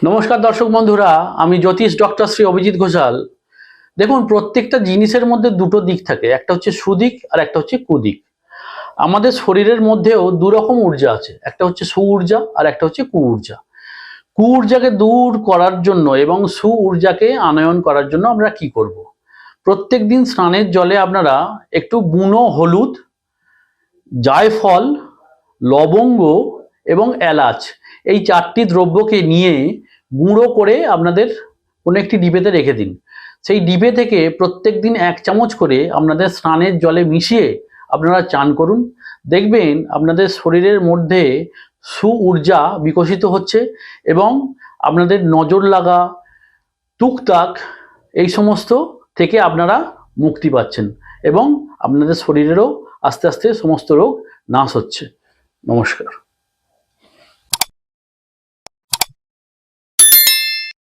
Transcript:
নমস্কার দর্শক বন্ধুরা, আমি জ্যোতিষ ডক্টর শ্রী অভিজিৎ ঘোষাল। দেখুন, প্রত্যেকটা জিনিসের মধ্যে দুটো দিক থাকে, একটা হচ্ছে সুদিক আর একটা হচ্ছে কুদিক। আমাদের শরীরের মধ্যেও দুরকম ঊর্জা আছে, একটা হচ্ছে সু ঊর্জা আর একটা হচ্ছে কু ঊর্জা। কু ঊর্জাকে দূর করার জন্য এবং সু ঊর্জাকে আনয়ন করার জন্য আমরা কি করব? প্রত্যেক দিন স্নানের জলে আপনারা একটু বুনো হলুদ, জায়ফল, লবঙ্গ এবং এলাচ, এই চারটি দ্রব্যকে নিয়ে গুঁড়ো করে আপনাদের কোনো একটি ডিবেতে রেখে দিন। সেই ডিবে থেকে প্রত্যেক দিন 1 চামচ করে আপনাদের স্নানের জলে মিশিয়ে আপনারা চান করুন। দেখবেন আপনাদের শরীরের মধ্যে সু ঊর্জা বিকশিত হচ্ছে এবং আপনাদের নজর লাগা, টুকটাক এই সমস্ত থেকে আপনারা মুক্তি পাচ্ছেন এবং আপনাদের শরীরেরও আস্তে আস্তে সমস্ত রোগ নাশ হচ্ছে। নমস্কার।